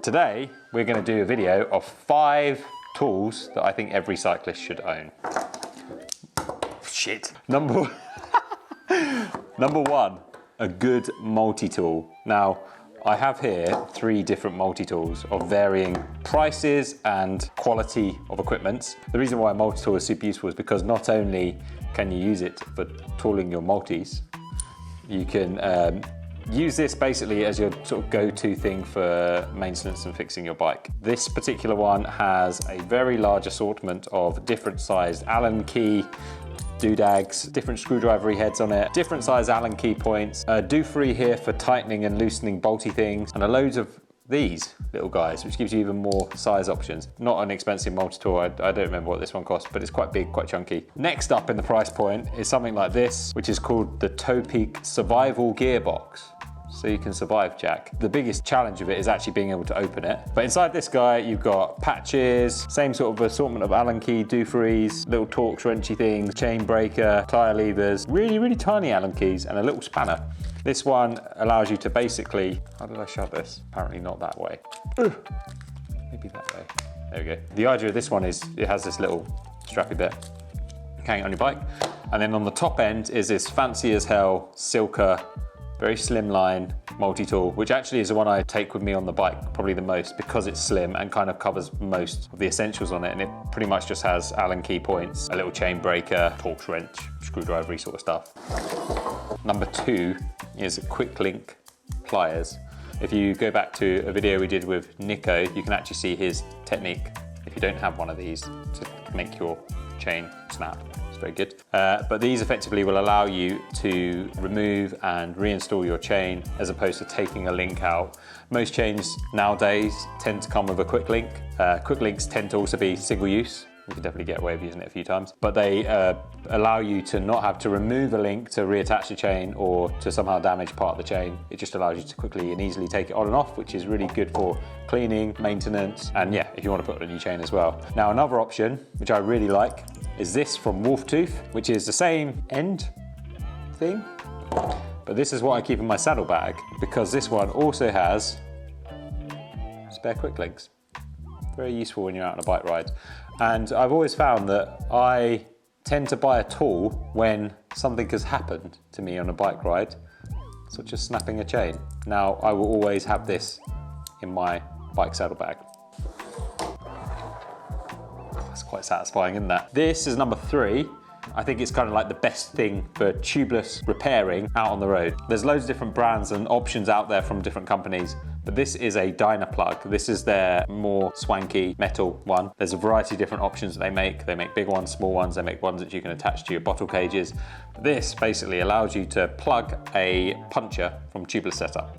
Today, we're going to do a video of 5 tools that I think every cyclist should own. Shit. Number 1, a good multi-tool. Now, I have here 3 different multi-tools of varying prices and quality of equipment. The reason why a multi-tool is super useful is because not only can you use it for tooling your multis, you can use this basically as your sort of go-to thing for maintenance and fixing your bike. This particular one has a very large assortment of different sized Allen key doodags, different screwdrivery heads on it, different size Allen key points, a do-free here for tightening and loosening bolty things, and a loads of these little guys, which gives you even more size options. Not an expensive multi-tool, I don't remember what this one costs, but it's quite big, quite chunky. Next up in the price point is something like this, which is called the Toe Peak Survival Gearbox. So you can survive, Jack. The biggest challenge of it is actually being able to open it. But inside this guy, you've got patches, same sort of assortment of Allen key, do-frees, little Torx wrenchy things, chain breaker, tire levers, really, really tiny Allen keys, and a little spanner. This one allows you to basically, how did I shut this? Apparently not that way. Maybe that way. There we go. The idea of this one is it has this little strappy bit. You can hang it on your bike. And then on the top end is this fancy as hell Styrkr, very slimline multi-tool, which actually is the one I take with me on the bike probably the most because it's slim and kind of covers most of the essentials on it, and it pretty much just has Allen key points, a little chain breaker, Torx wrench, screwdrivery sort of stuff. Number 2 is quick link pliers. If you go back to a video we did with Nico, you can actually see his technique, if you don't have one of these, to make your chain snap. Very good. But these effectively will allow you to remove and reinstall your chain as opposed to taking a link out. Most chains nowadays tend to come with a quick link. Quick links tend to also be single use. You can definitely get away with using it a few times, but they allow you to not have to remove a link to reattach the chain or to somehow damage part of the chain. It just allows you to quickly and easily take it on and off, which is really good for cleaning, maintenance, and yeah, if you want to put a new chain as well. Now, another option, which I really like, is this from Wolftooth, which is the same end thing, but this is what I keep in my saddlebag because this one also has spare quick links. Very useful when you're out on a bike ride. And I've always found that I tend to buy a tool when something has happened to me on a bike ride, such as snapping a chain. Now, I will always have this in my bike saddlebag. That's quite satisfying, isn't that? This is number 3. I think it's kind of like the best thing for tubeless repairing out on the road. There's loads of different brands and options out there from different companies, but this is a Dyna Plug. This is their more swanky metal one. There's a variety of different options that they make. They make big ones, small ones, they make ones that you can attach to your bottle cages. This basically allows you to plug a puncher from tubeless setup.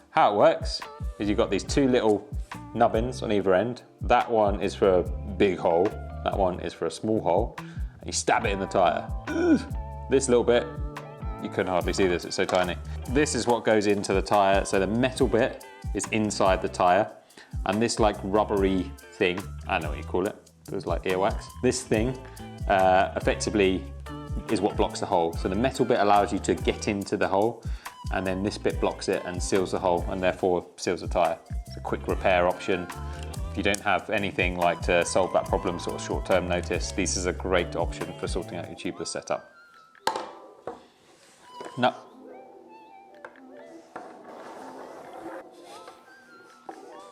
How it works is you've got these 2 little nubbins on either end. That one is for a big hole, that one is for a small hole. And you stab it in the tyre. This little bit, you couldn't hardly see this, it's so tiny. This is what goes into the tyre, so the metal bit is inside the tyre, and this like rubbery thing, I don't know what you call it, it was like earwax. This thing effectively is what blocks the hole. So the metal bit allows you to get into the hole, and then this bit blocks it and seals the hole, and therefore seals the tyre. It's a quick repair option. If you don't have anything like to solve that problem sort of short-term notice, this is a great option for sorting out your tubeless setup. No.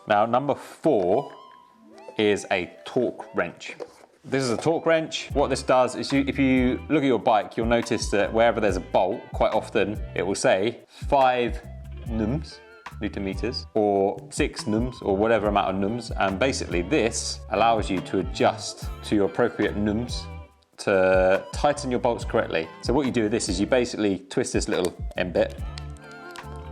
Now, number 4 is a Torx wrench. This is a Torx wrench. What this does is if you look at your bike, you'll notice that wherever there's a bolt, quite often it will say 5 nums, Newton meters, or 6 nums, or whatever amount of nums. And basically this allows you to adjust to your appropriate nums to tighten your bolts correctly. So what you do with this is you basically twist this little end bit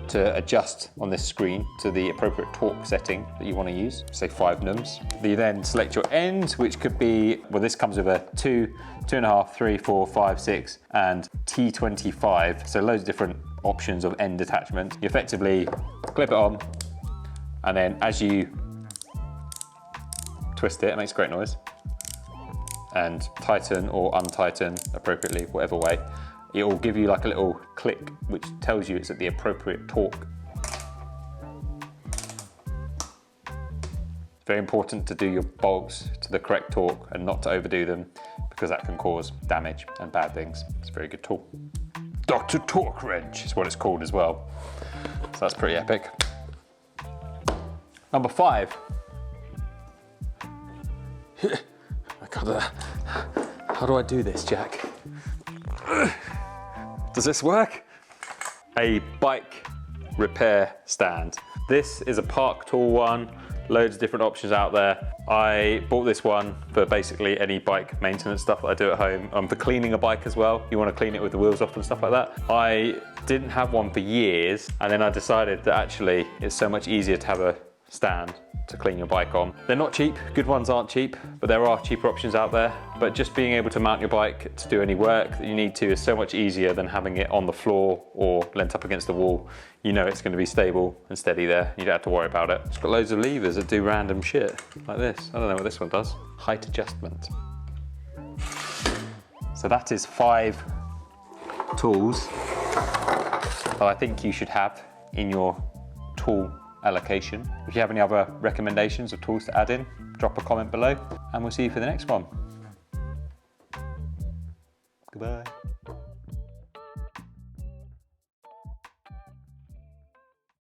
to adjust on this screen to the appropriate torque setting that you want to use, say 5 nums. You then select your end, which could be, well, this comes with a 2, 2.5, 3, 4, 5, 6, and T25. So loads of different options of end attachment. You effectively clip it on, and then as you twist it, it makes a great noise, and tighten or untighten appropriately, whatever way. It will give you like a little click which tells you it's at the appropriate torque. Very important to do your bolts to the correct torque and not to overdo them, because that can cause damage and bad things. It's a very good tool. Dr. Torque Wrench is what it's called as well. So that's pretty epic. Number 5. How do I do this, Jack? Does this work? A bike repair stand. This is a park tool one. Loads of different options out there. I bought this one for basically any bike maintenance stuff that I do at home. For cleaning a bike as well. You want to clean it with the wheels off and stuff like that. I didn't have one for years, and then I decided that actually it's so much easier to have a stand to clean your bike on. They're not cheap, good ones aren't cheap, but there are cheaper options out there. But just being able to mount your bike to do any work that you need to is so much easier than having it on the floor or leant up against the wall. You know it's going to be stable and steady there. You don't have to worry about it. It's got loads of levers that do random shit, like this. I don't know what this one does. Height adjustment. So that is 5 tools that I think you should have in your tool allocation. If you have any other recommendations of tools to add in, drop a comment below, and we'll see you for the next one. Goodbye.